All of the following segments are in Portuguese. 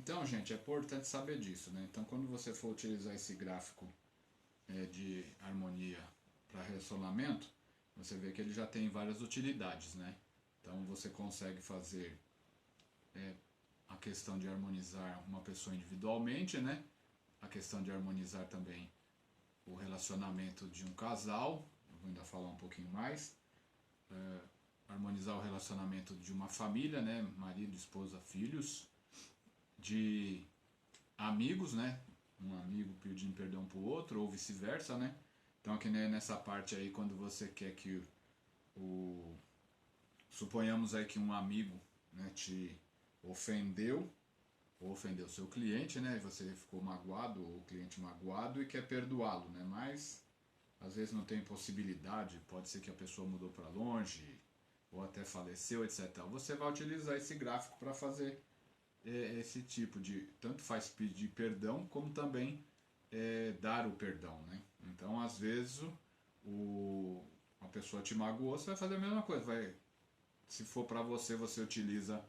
Então, gente, é importante saber disso, né? Então, quando você for utilizar esse gráfico de harmonia para relacionamento, você vê que ele já tem várias utilidades, né? Então, você consegue fazer a questão de harmonizar uma pessoa individualmente, né? A questão de harmonizar também o relacionamento de um casal, eu vou ainda falar um pouquinho mais, harmonizar o relacionamento de uma família, né? Marido, esposa, filhos, de amigos, né? Um amigo pedindo perdão pro outro, ou vice-versa, né? Então aqui né, nessa parte aí, quando você quer que o... Suponhamos aí que um amigo, né, te ofendeu, ou ofendeu seu cliente, né? E você ficou magoado, ou o cliente magoado, e quer perdoá-lo, né? Mas às vezes não tem possibilidade, pode ser que a pessoa mudou para longe, ou até faleceu, etc. Você vai utilizar esse gráfico para fazer esse tipo de, tanto faz pedir perdão, como também dar o perdão, né? Então, às vezes, a pessoa te magoou, você vai fazer a mesma coisa. Se for para você, você utiliza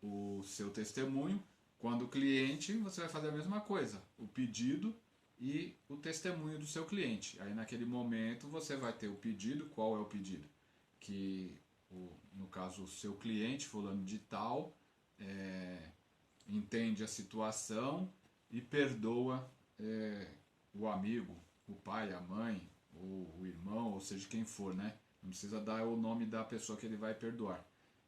o seu testemunho. Quando o cliente, você vai fazer a mesma coisa. O pedido e o testemunho do seu cliente. Aí, naquele momento, você vai ter o pedido. Qual é o pedido? Que, no caso, o seu cliente, fulano de tal, entende a situação e perdoa o amigo, o pai, a mãe, o irmão, ou seja, quem for, né? Não precisa dar o nome da pessoa que ele vai perdoar.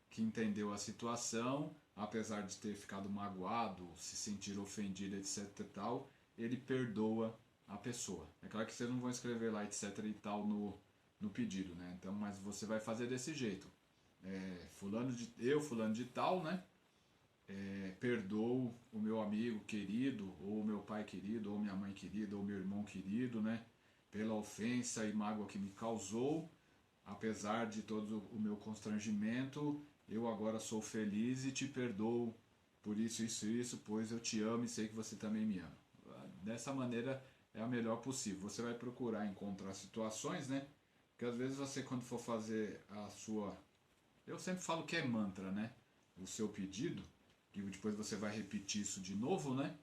Que entendeu a situação, apesar de ter ficado magoado, se sentir ofendido, etc e tal, ele perdoa a pessoa. É claro que vocês não vão escrever lá, etc e tal, no pedido, né? Então, mas você vai fazer desse jeito. Fulano de tal, né? Perdoo o meu amigo querido, ou o meu pai querido, ou minha mãe querida, ou meu irmão querido, né? Pela ofensa e mágoa que me causou, apesar de todo o meu constrangimento, eu agora sou feliz e te perdoo por isso, isso, isso, pois eu te amo e sei que você também me ama. Dessa maneira é a melhor possível. Você vai procurar encontrar situações, né? Porque às vezes você, quando for fazer a sua. Eu sempre falo que é mantra, né? O seu pedido, que depois você vai repetir isso de novo, né?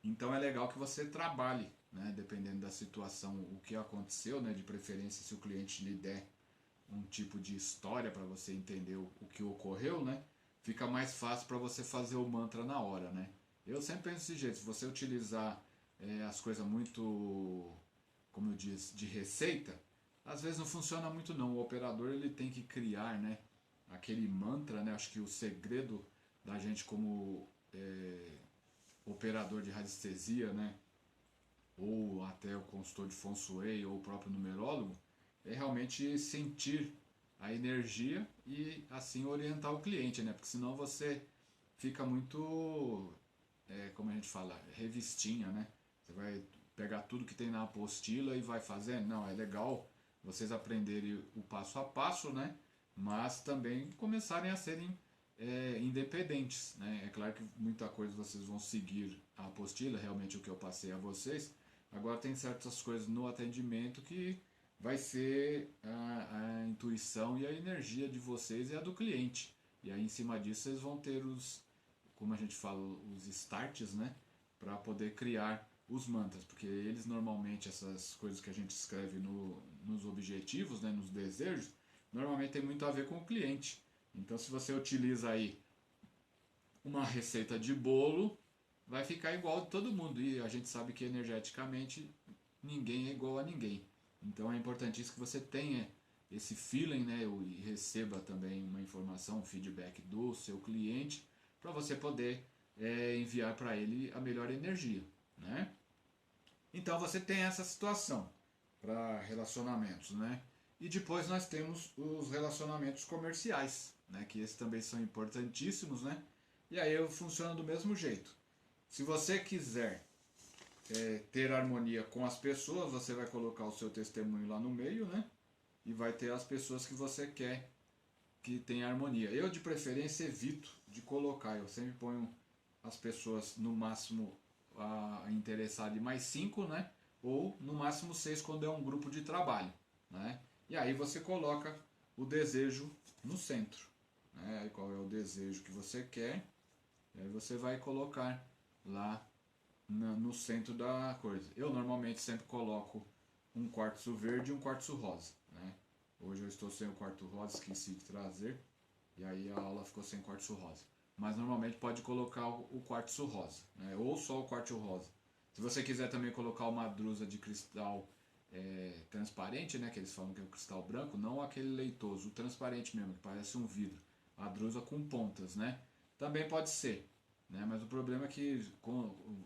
Então é legal que você trabalhe, né? Dependendo da situação, o que aconteceu, né? De preferência, se o cliente lhe der um tipo de história para você entender o que ocorreu, né? Fica mais fácil para você fazer o mantra na hora, né? Eu sempre penso desse jeito, se você utilizar as coisas muito, como eu disse, de receita, às vezes não funciona muito não. O operador ele tem que criar, né? Aquele mantra, né? Acho que o segredo da gente como operador de radiestesia, né? Ou até o consultor de Feng Shui ou o próprio numerólogo, é realmente sentir a energia e assim orientar o cliente, né? Porque senão você fica muito, como a gente fala, revistinha, né? Você vai pegar tudo que tem na apostila e vai fazendo. Não, é legal vocês aprenderem o passo a passo, né? Mas também começarem a serem independentes, né? É claro que muita coisa vocês vão seguir a apostila, realmente o que eu passei a vocês. Agora tem certas coisas no atendimento que vai ser a intuição e a energia de vocês e a do cliente. E aí em cima disso vocês vão ter como a gente fala, os starts, né? Para poder criar os mantras, porque eles normalmente, essas coisas que a gente escreve nos objetivos, né? Nos desejos, normalmente tem muito a ver com o cliente. Então se você utiliza aí uma receita de bolo, vai ficar igual de todo mundo. E a gente sabe que energeticamente ninguém é igual a ninguém. Então é importantíssimo que você tenha esse feeling, né, e receba também uma informação, um feedback do seu cliente, para você poder enviar para ele a melhor energia, né? Então você tem essa situação para relacionamentos, né? E depois nós temos os relacionamentos comerciais, né? Que esses também são importantíssimos, né? E aí funciona do mesmo jeito. Se você quiser ter harmonia com as pessoas, você vai colocar o seu testemunho lá no meio, né? E vai ter as pessoas que você quer que tenha harmonia. Eu, de preferência, evito de colocar. Eu sempre ponho as pessoas no máximo a interessar de mais 5, né? Ou no máximo 6 quando é um grupo de trabalho, né? E aí você coloca o desejo no centro, né? Aí qual é o desejo que você quer E aí você vai colocar lá no centro da coisa. Eu normalmente sempre coloco um quartzo verde e um quartzo rosa, né? Hoje eu estou sem o quartzo rosa, esqueci de trazer, e aí a aula ficou sem quartzo rosa. Mas normalmente pode colocar o quartzo rosa, né? Ou só o quartzo rosa. Se você quiser também colocar uma drusa de cristal transparente, né, que eles falam que é o cristal branco, não aquele leitoso, o transparente mesmo, que parece um vidro, a drusa com pontas, né? Também pode ser, né? Mas o problema é que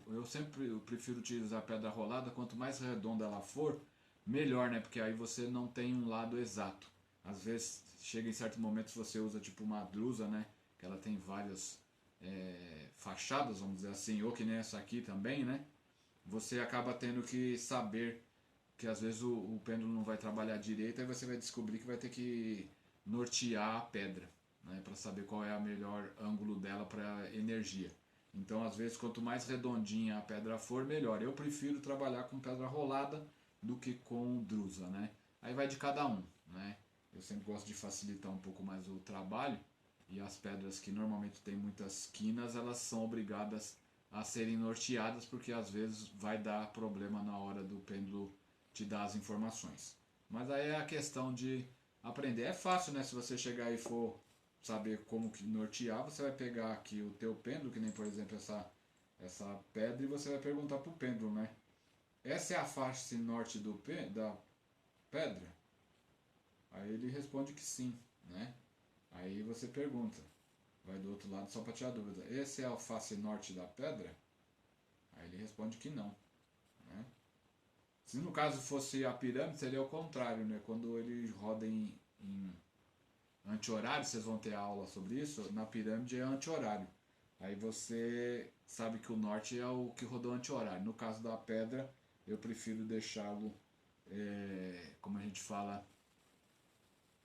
eu sempre prefiro utilizar pedra rolada, quanto mais redonda ela for, melhor, né? Porque aí você não tem um lado exato. Às vezes chega em certos momentos você usa tipo uma drusa, né? Que ela tem várias fachadas, vamos dizer assim, ou que nem essa aqui também, né? Você acaba tendo que saber que às vezes o pêndulo não vai trabalhar direito, aí você vai descobrir que vai ter que nortear a pedra, né, para saber qual é o melhor ângulo dela para energia. Então, às vezes, quanto mais redondinha a pedra for, melhor. Eu prefiro trabalhar com pedra rolada do que com drusa, né? Aí vai de cada um, né? Eu sempre gosto de facilitar um pouco mais o trabalho e as pedras que normalmente têm muitas quinas, elas são obrigadas a serem norteadas porque às vezes vai dar problema na hora do pêndulo te dar as informações. Mas aí é a questão de aprender. É fácil, né? Se você chegar e for saber como que nortear, você vai pegar aqui o teu pêndulo, que nem por exemplo essa pedra, e você vai perguntar pro pêndulo, né? Essa é a face norte da pedra? Aí ele responde que sim, né? Aí você pergunta, vai do outro lado só para tirar dúvida. Esse é a face norte da pedra? Aí ele responde que não, né? Se no caso fosse a pirâmide, seria o contrário, né? Quando ele roda em anti-horário, vocês vão ter aula sobre isso, na pirâmide é anti-horário. Aí você sabe que o norte é o que rodou anti-horário. No caso da pedra, eu prefiro deixá-lo, como a gente fala,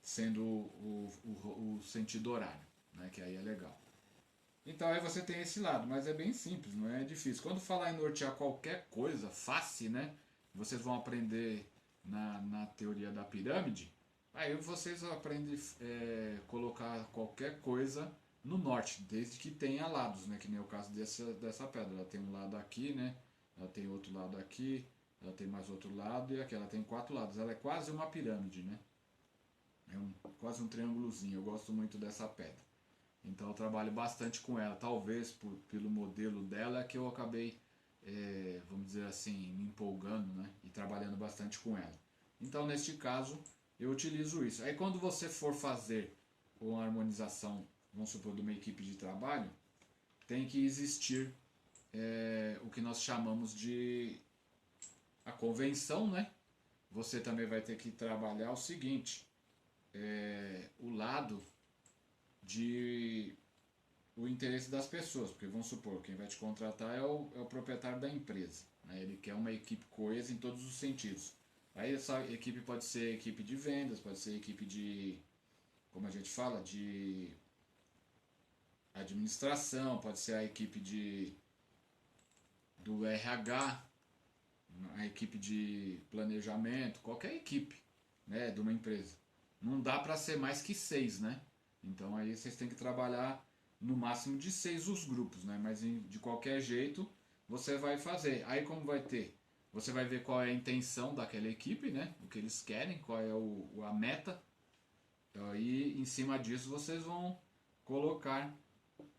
sendo o sentido horário, né? Que aí é legal. Então aí você tem esse lado, mas é bem simples, não é difícil. Quando falar em nortear qualquer coisa, face, né? Vocês vão aprender na teoria da pirâmide. Aí vocês aprendem colocar qualquer coisa no norte, desde que tenha lados, né? Que nem o caso dessa pedra. Ela tem um lado aqui, né? Ela tem outro lado aqui, ela tem mais outro lado e aqui. Ela tem 4 lados. Ela é quase uma pirâmide, né? Quase um triângulozinho. Eu gosto muito dessa pedra. Então eu trabalho bastante com ela. Talvez pelo modelo dela é que eu acabei, vamos dizer assim, me empolgando, né? E trabalhando bastante com ela. Então neste caso eu utilizo isso. Aí quando você for fazer uma harmonização, vamos supor, de uma equipe de trabalho, tem que existir o que nós chamamos de a convenção, né? Você também vai ter que trabalhar o seguinte, o lado de o interesse das pessoas, porque vamos supor, quem vai te contratar é o proprietário da empresa, né? Ele quer uma equipe coesa em todos os sentidos. Aí essa equipe pode ser equipe de vendas, pode ser equipe de, como a gente fala, de administração, pode ser a equipe do RH, a equipe de planejamento, qualquer equipe, né, de uma empresa. Não dá para ser mais que 6, né? Então aí vocês têm que trabalhar no máximo de 6 os grupos, né? Mas de qualquer jeito você vai fazer. Aí como vai ter? Você vai ver qual é a intenção daquela equipe, né? O que eles querem, qual é a meta. Então, aí em cima disso vocês vão colocar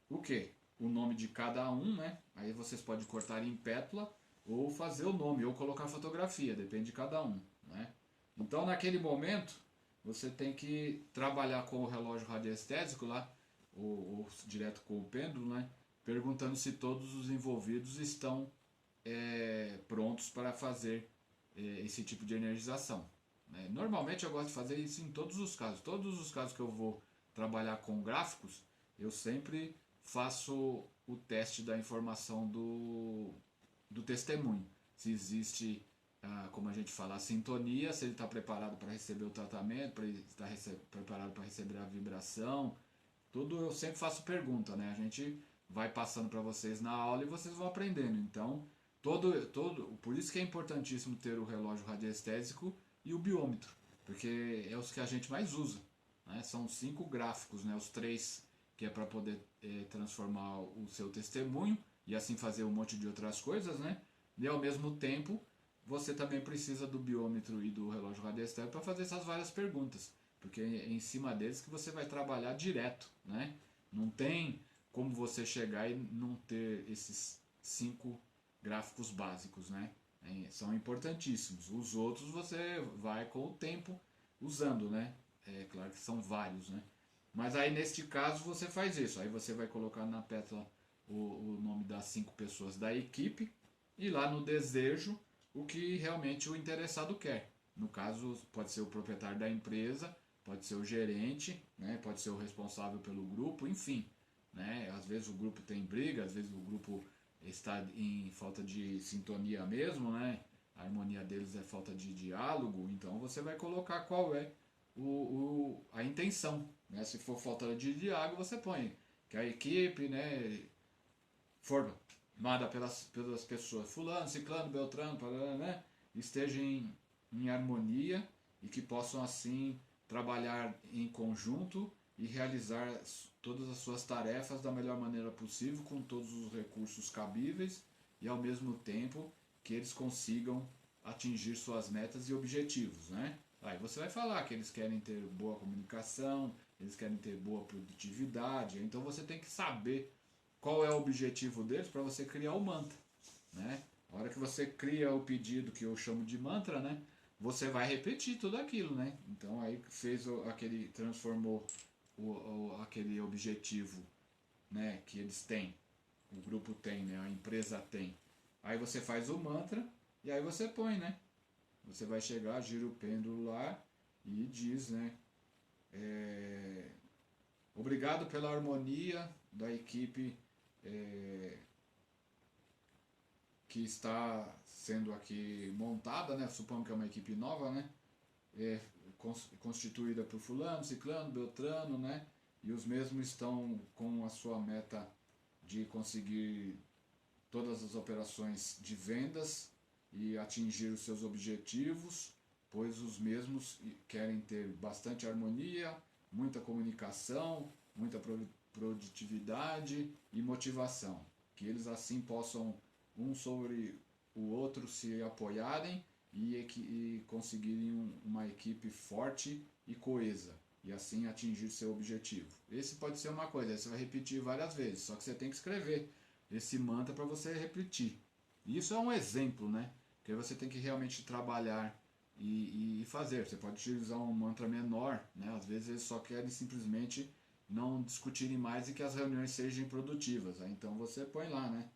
o que? O nome de cada um, né? Aí vocês podem cortar em pétala ou fazer o nome, ou colocar fotografia, depende de cada um, né? Então naquele momento você tem que trabalhar com o relógio radiestésico lá, ou direto com o pêndulo, né? Perguntando se todos os envolvidos estão prontos para fazer esse tipo de energização, né? Normalmente eu gosto de fazer isso em todos os casos. Todos os casos que eu vou trabalhar com gráficos, eu sempre faço o teste da informação do testemunho. Se existe, como a gente fala, a sintonia, se ele está preparado para receber o tratamento, para ele estar preparado para receber a vibração. Tudo eu sempre faço pergunta, né? A gente vai passando para vocês na aula e vocês vão aprendendo. Então, por isso que é importantíssimo ter o relógio radiestésico e o biômetro, porque é os que a gente mais usa, né? São 5 gráficos, né? Os 3 que é para poder transformar o seu testemunho e assim fazer um monte de outras coisas, né? E ao mesmo tempo, você também precisa do biômetro e do relógio radiestésico para fazer essas várias perguntas, porque é em cima deles que você vai trabalhar direto, né? Não tem como você chegar e não ter esses 5 gráficos básicos, né? São importantíssimos. Os outros você vai com o tempo usando, né? É claro que são vários, né? Mas aí neste caso você faz isso. Aí você vai colocar na pétala o nome das 5 pessoas da equipe e lá no desejo o que realmente o interessado quer. No caso, pode ser o proprietário da empresa, pode ser o gerente, né? Pode ser o responsável pelo grupo, enfim. Né? Às vezes o grupo tem briga, às vezes o grupo está em falta de sintonia mesmo, né? A harmonia deles é falta de diálogo, então você vai colocar qual é a intenção. Né? Se for falta de diálogo, você põe que a equipe, né, formada pelas pessoas fulano, ciclano, beltrano, parará, né, esteja em harmonia e que possam assim trabalhar em conjunto e realizar todas as suas tarefas da melhor maneira possível, com todos os recursos cabíveis e ao mesmo tempo que eles consigam atingir suas metas e objetivos, né? Aí você vai falar que eles querem ter boa comunicação, eles querem ter boa produtividade, então você tem que saber qual é o objetivo deles para você criar o mantra, né? A hora que você cria o pedido que eu chamo de mantra, né? Você vai repetir tudo aquilo, né? Então aí fez aquele transformou aquele objetivo, né? Que eles têm, o grupo tem, né? A empresa tem. Aí você faz o mantra e aí você põe, né? Você vai chegar, gira o pêndulo lá e diz, né? É, obrigado pela harmonia da equipe que está sendo aqui montada, né? Suponho que é uma equipe nova, né? É, constituída por fulano, ciclano, beltrano, né? E os mesmos estão com a sua meta de conseguir todas as operações de vendas e atingir os seus objetivos, pois os mesmos querem ter bastante harmonia, muita comunicação, muita produtividade e motivação. Que eles assim possam um sobre o outro se apoiarem e conseguirem uma equipe forte e coesa e assim atingir seu objetivo. Esse pode ser uma coisa, você vai repetir várias vezes, só que você tem que escrever esse mantra para você repetir. Isso é um exemplo, né? Porque você tem que realmente trabalhar e fazer. Você pode utilizar um mantra menor, né? Às vezes eles só querem simplesmente não discutirem mais e que as reuniões sejam produtivas. Então você põe lá, né?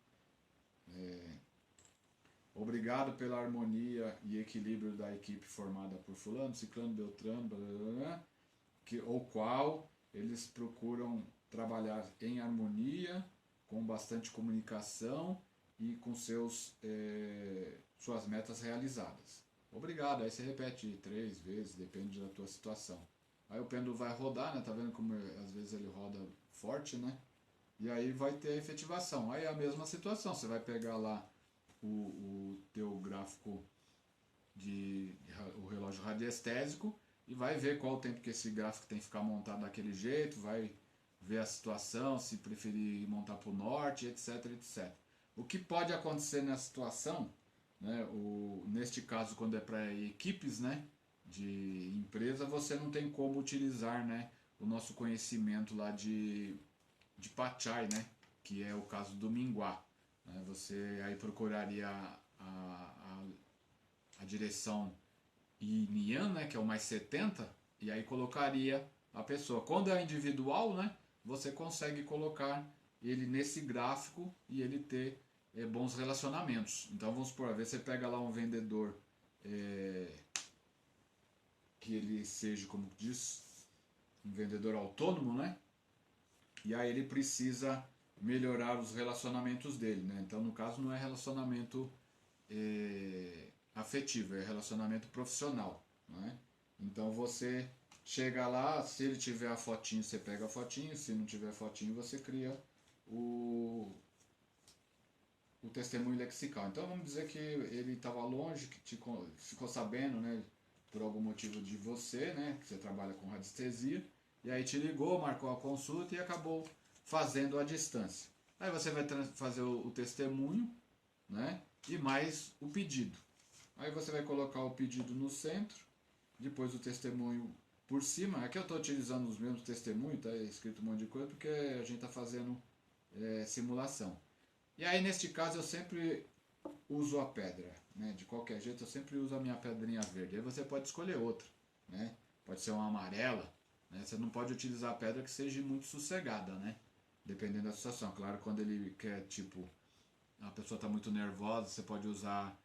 Obrigado pela harmonia e equilíbrio da equipe formada por fulano, ciclano, beltrano, blá, blá, blá, que, ou qual eles procuram trabalhar em harmonia, com bastante comunicação e com suas metas realizadas. Obrigado, aí você repete 3 vezes, depende da tua situação. Aí o pêndulo vai rodar, né? Tá vendo como às vezes ele roda forte, né? E aí vai ter a efetivação. Aí é a mesma situação, você vai pegar lá o teu gráfico o relógio radiestésico e vai ver qual o tempo que esse gráfico tem que ficar montado daquele jeito, vai ver a situação, se preferir montar para o norte, etc, etc. O que pode acontecer nessa situação, né, neste caso quando é para equipes, né, de empresa, você não tem como utilizar, né, o nosso conhecimento lá de Pachai, né, que é o caso do Minguá. Né, você aí procuraria a direção Yin, né, que é o mais 70, e aí colocaria a pessoa. Quando é individual, né, você consegue colocar ele nesse gráfico e ele ter bons relacionamentos. Então vamos supor, às vezes você pega lá um vendedor que ele seja, como diz, um vendedor autônomo, né? E aí ele precisa melhorar os relacionamentos dele, né? Então no caso não é relacionamento afetivo, é relacionamento profissional, né? Então você chega lá, se ele tiver a fotinho, você pega a fotinho, se não tiver fotinho, você cria o testemunho lexical. Então vamos dizer que ele estava longe, que ficou sabendo, né, por algum motivo de você, né, que você trabalha com radiestesia, e aí te ligou, marcou a consulta e acabou fazendo à distância. Aí você vai fazer o testemunho, né? E mais o pedido. Aí você vai colocar o pedido no centro, depois o testemunho por cima. Aqui eu estou utilizando os mesmos testemunhos, tá escrito um monte de coisa, porque a gente está fazendo simulação. E aí neste caso eu sempre uso a pedra, né? De qualquer jeito eu sempre uso a minha pedrinha verde. Aí você pode escolher outra, né? Pode ser uma amarela, né? Você não pode utilizar a pedra que seja muito sossegada, né? Dependendo da situação. Claro, quando ele quer, tipo, a pessoa está muito nervosa, você pode usar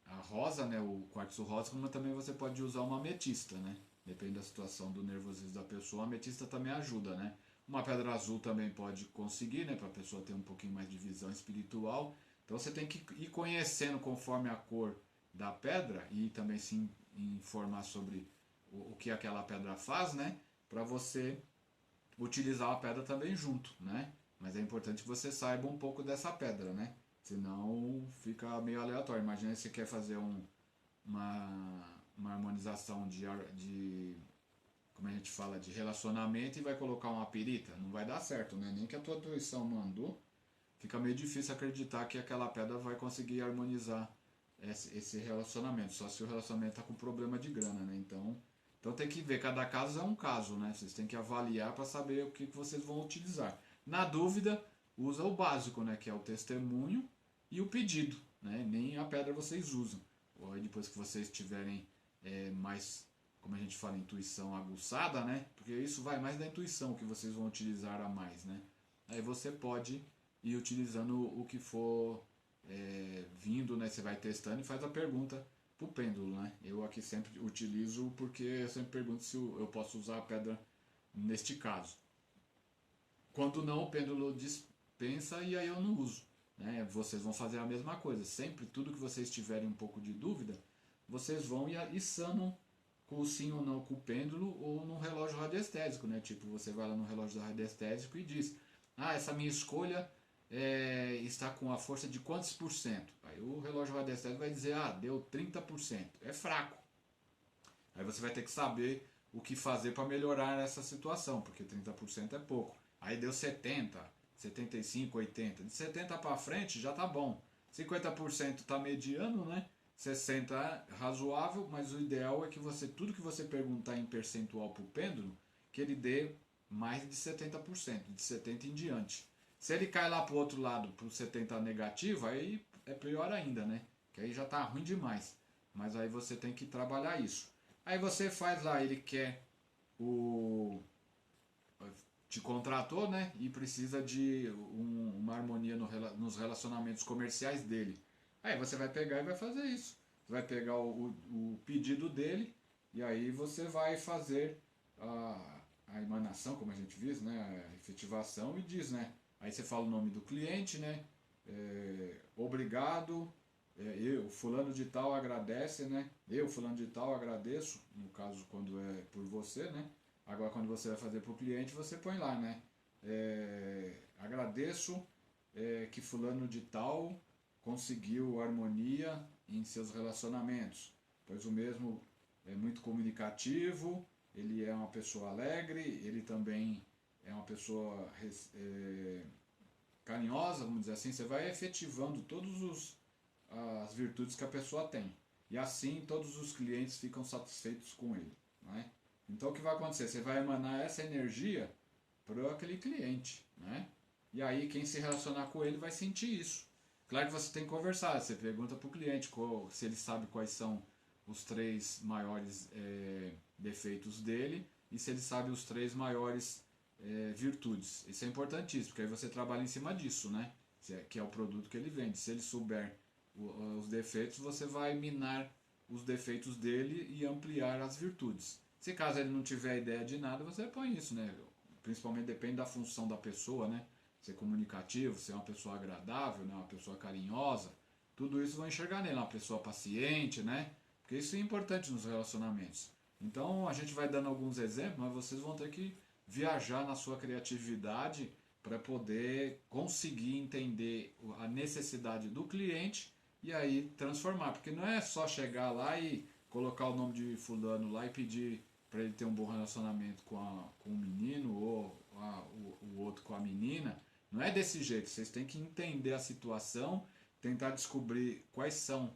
a rosa, né? O quartzo rosa, como também você pode usar uma ametista, né? Depende da situação do nervosismo da pessoa, a ametista também ajuda, né? Uma pedra azul também pode conseguir, né? Para a pessoa ter um pouquinho mais de visão espiritual. Então você tem que ir conhecendo conforme a cor da pedra e também se informar sobre o que aquela pedra faz, né? Para você utilizar a pedra também junto, né? Mas é importante que você saiba um pouco dessa pedra, né? Senão fica meio aleatório. Imagina se você quer fazer uma harmonização de, como a gente fala, de relacionamento e vai colocar uma pirita. Não vai dar certo, né? Nem que a tua intuição mandou, fica meio difícil acreditar que aquela pedra vai conseguir harmonizar esse relacionamento. Só se o relacionamento está com problema de grana, né? Então tem que ver, cada caso é um caso, né? Vocês têm que avaliar para saber o que vocês vão utilizar. Na dúvida, usa o básico, né? Que é o testemunho e o pedido, né? Nem a pedra vocês usam. Ou aí depois que vocês tiverem mais, como a gente fala, intuição aguçada, né? Porque isso vai mais da intuição que vocês vão utilizar a mais, né? Aí você pode ir utilizando o que for vindo, né? Você vai testando e faz a pergunta pro pêndulo, né? Eu aqui sempre utilizo porque eu sempre pergunto se eu posso usar a pedra neste caso. Quando não, o pêndulo dispensa e aí eu não uso, né? Vocês vão fazer a mesma coisa. Sempre, tudo que vocês tiverem um pouco de dúvida, vocês vão e sanam com o sim ou não com o pêndulo ou no relógio radiestésico, né? Tipo, você vai lá no relógio radiestésico e diz: ah, essa minha escolha está com a força de quantos por cento? Aí o relógio radiestésico vai dizer: ah, deu 30%. É fraco. Aí você vai ter que saber o que fazer para melhorar essa situação, porque 30% é pouco. Aí deu 70, 75, 80. De 70 para frente já tá bom. 50% tá mediano, né? 60 é razoável, mas o ideal é que você, tudo que você perguntar em percentual para o pêndulo, que ele dê mais de 70%, de 70 em diante. Se ele cai lá para o outro lado, para o 70 negativo, aí é pior ainda, né? Que aí já tá ruim demais. Mas aí você tem que trabalhar isso. Aí você faz lá, ele quer o. Te contratou, né? E precisa de uma harmonia nos relacionamentos comerciais dele. Aí você vai pegar e vai fazer isso. Você vai pegar o pedido dele e aí você vai fazer a emanação, como a gente diz, né? A efetivação e diz, né? Aí você fala o nome do cliente, né? Obrigado, eu, fulano de tal, agradece, né? Eu, fulano de tal, agradeço, no caso quando é por você, né? Agora quando você vai fazer para o cliente, você põe lá, né? Agradeço que fulano de tal conseguiu harmonia em seus relacionamentos, pois o mesmo é muito comunicativo, ele é uma pessoa alegre, ele também é uma pessoa carinhosa, vamos dizer assim. Você vai efetivando todas as virtudes que a pessoa tem. E assim todos os clientes ficam satisfeitos com ele. Né? Então o que vai acontecer? Você vai emanar essa energia para aquele cliente. Né? E aí quem se relacionar com ele vai sentir isso. Claro que você tem que conversar. Você pergunta para o cliente se ele sabe quais são os 3 maiores defeitos dele e se ele sabe os 3 maiores virtudes. Isso é importantíssimo, porque aí você trabalha em cima disso, né? Que é o produto que ele vende. Se ele souber os defeitos, você vai minar os defeitos dele e ampliar as virtudes. Se caso ele não tiver ideia de nada, você põe isso, né? Principalmente depende da função da pessoa, né? Ser comunicativo, ser uma pessoa agradável, né? Uma pessoa carinhosa. Tudo isso vai enxergar nele, uma pessoa paciente, né? Porque isso é importante nos relacionamentos. Então a gente vai dando alguns exemplos, mas vocês vão ter que viajar na sua criatividade para poder conseguir entender a necessidade do cliente e aí transformar. Porque não é só chegar lá e colocar o nome de fulano lá e pedir para ele ter um bom relacionamento com o menino ou o outro com a menina. Não é desse jeito, vocês têm que entender a situação, tentar descobrir quais são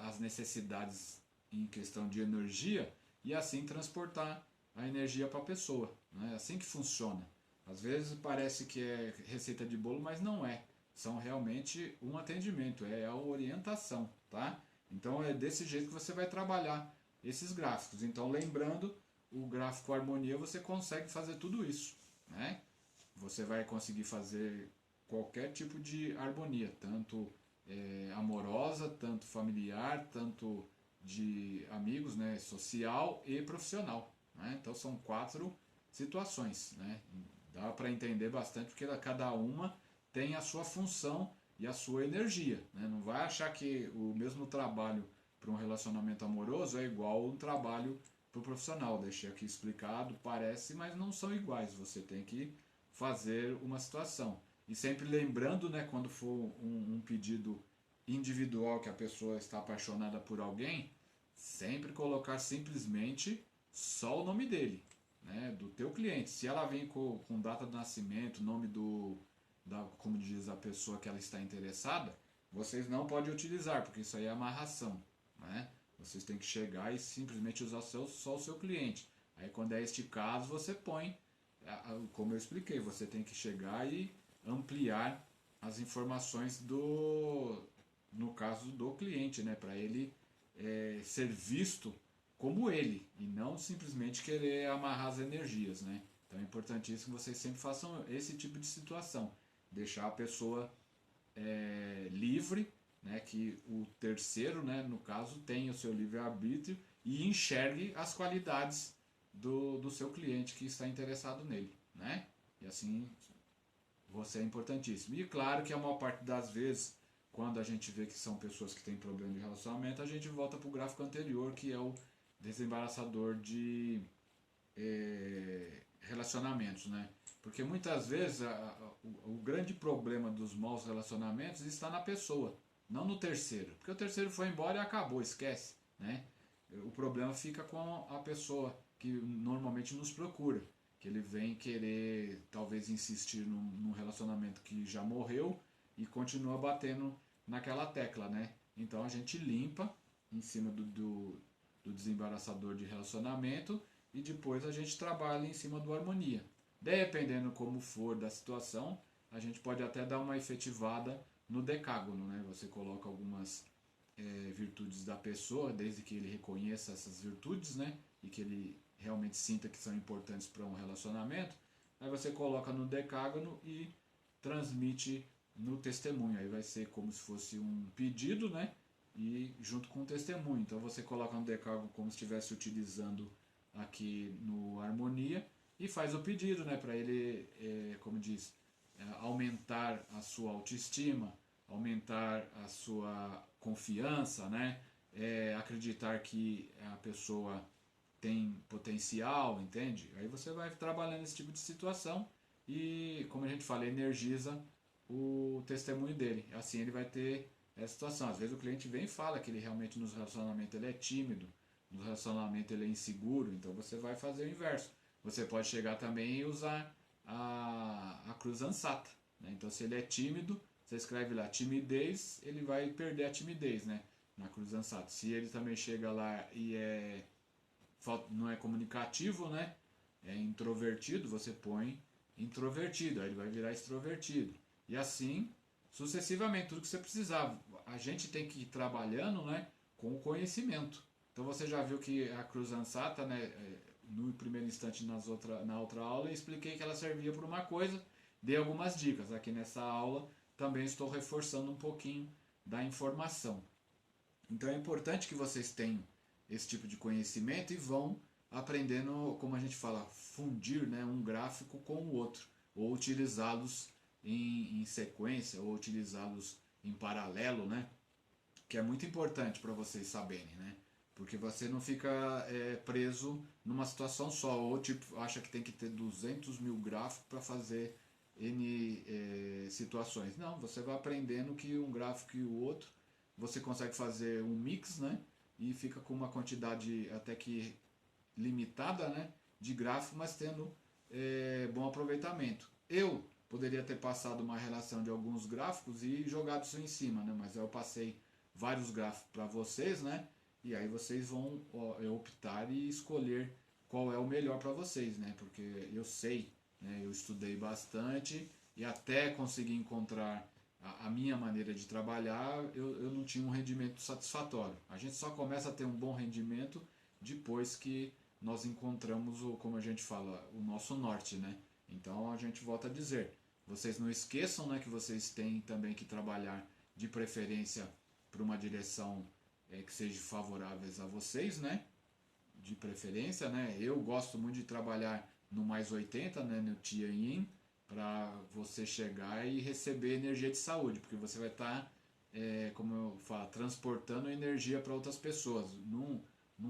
as necessidades em questão de energia e assim transportar a energia para a pessoa. Né? É assim que funciona. Às vezes parece que é receita de bolo, mas não é. São realmente um atendimento, é a orientação, tá? Então é desse jeito que você vai trabalhar esses gráficos. Então lembrando, o gráfico harmonia você consegue fazer tudo isso, né? Você vai conseguir fazer qualquer tipo de harmonia, tanto amorosa, tanto familiar, tanto de amigos, né, social e profissional. Né? Então são 4 situações. Né? Dá para entender bastante porque cada uma tem a sua função e a sua energia. Né? Não vai achar que o mesmo trabalho para um relacionamento amoroso é igual um trabalho para o profissional. Deixei aqui explicado, parece, mas não são iguais. Você tem que fazer uma situação. E sempre lembrando, né, quando for um pedido individual que a pessoa está apaixonada por alguém, sempre colocar simplesmente só o nome dele, né, do teu cliente. Se ela vem com data de nascimento, nome como diz a pessoa que ela está interessada, vocês não podem utilizar, porque isso aí é amarração. Né? Vocês têm que chegar e simplesmente usar só o seu cliente. Aí quando é este caso, você põe, como eu expliquei, você tem que chegar e ampliar as informações no caso do cliente, né, para ele ser visto como ele e não simplesmente querer amarrar as energias, né? Então é importantíssimo que vocês sempre façam esse tipo de situação, deixar a pessoa livre, né, que o terceiro, né, no caso, tenha o seu livre-arbítrio e enxergue as qualidades do seu cliente que está interessado nele, né? E assim você é importantíssimo. E claro que a maior parte das vezes, quando a gente vê que são pessoas que têm problema de relacionamento, a gente volta para o gráfico anterior, que é o desembaraçador de relacionamentos, né? Porque muitas vezes o grande problema dos maus relacionamentos está na pessoa, não no terceiro. Porque o terceiro foi embora e acabou, esquece, né? O problema fica com a pessoa que normalmente nos procura, que ele vem querer talvez insistir num relacionamento que já morreu e continua batendo naquela tecla, né? Então a gente limpa em cima do desembaraçador de relacionamento e depois a gente trabalha em cima do harmonia. Dependendo como for da situação, a gente pode até dar uma efetivada no decágono, né? Você coloca algumas virtudes da pessoa, desde que ele reconheça essas virtudes, né? E que ele realmente sinta que são importantes para um relacionamento. Aí você coloca no decágono e transmite no testemunho. Aí vai ser como se fosse um pedido, né? E junto com o testemunho. Então você coloca no decágono como se estivesse utilizando aqui no harmonia e faz o pedido, né? Para ele, como diz, aumentar a sua autoestima, aumentar a sua confiança, né? Acreditar que a pessoa tem potencial, entende? Aí você vai trabalhando esse tipo de situação e, como a gente fala, energiza o testemunho dele. Assim ele vai ter essa situação. Às vezes o cliente vem e fala que ele realmente nos relacionamentos ele é tímido, no relacionamento ele é inseguro, então você vai fazer o inverso. Você pode chegar também e usar a cruz ansata. Né? Então se ele é tímido, você escreve lá timidez, ele vai perder a timidez, né? Na cruz ansata. Se ele também chega lá e não é comunicativo, né? É introvertido, você põe introvertido, aí ele vai virar extrovertido. E assim, sucessivamente, tudo que você precisar. A gente tem que ir trabalhando, né, com o conhecimento. Então você já viu que a cruz ansata, né, no primeiro instante na outra aula, eu expliquei que ela servia por uma coisa, dei algumas dicas. Aqui nessa aula também estou reforçando um pouquinho da informação. Então é importante que vocês tenham esse tipo de conhecimento e vão aprendendo, como a gente fala, fundir, né, um gráfico com o outro, ou utilizá-los em sequência, ou utilizá-los em paralelo, né, que é muito importante para vocês saberem, né, porque você não fica preso numa situação só, ou tipo, acha que tem que ter 200 mil gráficos para fazer N situações. Não, você vai aprendendo que um gráfico e o outro, você consegue fazer um mix, né? E fica com uma quantidade até que limitada, né, de gráfico, mas tendo bom aproveitamento. Eu poderia ter passado uma relação de alguns gráficos e jogado isso em cima, né, mas eu passei vários gráficos para vocês, né, e aí vocês vão optar e escolher qual é o melhor para vocês, né, porque eu sei, né, eu estudei bastante e até conseguir encontrar a minha maneira de trabalhar, eu não tinha um rendimento satisfatório. A gente só começa a ter um bom rendimento depois que nós encontramos, como a gente fala, o nosso norte, né? Então a gente volta a dizer, vocês não esqueçam, né, que vocês têm também que trabalhar de preferência para uma direção que seja favorável a vocês, né? De preferência, né? Eu gosto muito de trabalhar no mais 80, né, no Tianyin, para você chegar e receber energia de saúde, porque você vai estar, como eu falo, transportando energia para outras pessoas. Não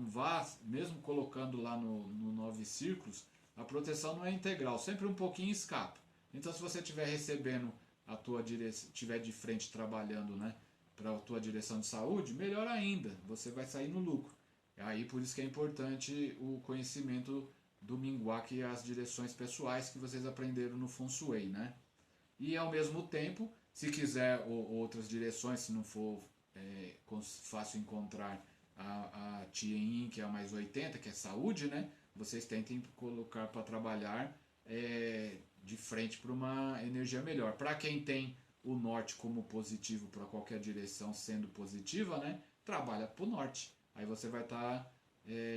vá, mesmo colocando lá no 9 círculos, a proteção não é integral, sempre um pouquinho escapa. Então, se você estiver recebendo a tua direção, estiver de frente trabalhando, né, para a tua direção de saúde, melhor ainda, você vai sair no lucro. Aí por isso que é importante o conhecimento do Minguá, e as direções pessoais que vocês aprenderam no Feng Shui, né? E ao mesmo tempo, se quiser outras direções, se não for fácil encontrar a Tianyin, que é a mais 80, que é saúde, né? Vocês tentem colocar para trabalhar de frente para uma energia melhor. Para quem tem o norte como positivo para qualquer direção sendo positiva, né? Trabalha para o norte. Aí você vai estar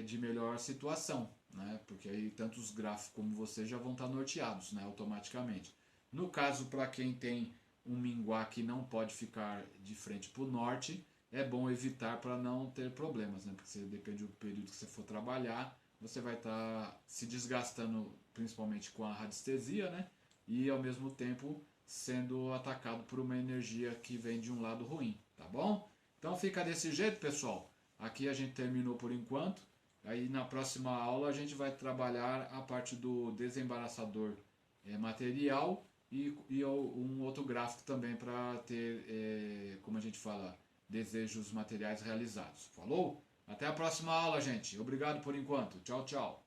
de melhor situação, né? Porque aí tanto os gráficos como você já vão estar norteados, né? Automaticamente. No caso, para quem tem um minguá que não pode ficar de frente para o norte, é bom evitar para não ter problemas, né? Porque você, depende do período que você for trabalhar, você vai estar se desgastando principalmente com a radiestesia, né? E ao mesmo tempo sendo atacado por uma energia que vem de um lado ruim, tá bom? Então fica desse jeito, pessoal. Aqui a gente terminou por enquanto. Aí na próxima aula a gente vai trabalhar a parte do desembaraçador material e um outro gráfico também para ter, como a gente fala, desejos materiais realizados. Falou? Até a próxima aula, gente. Obrigado por enquanto. Tchau, tchau.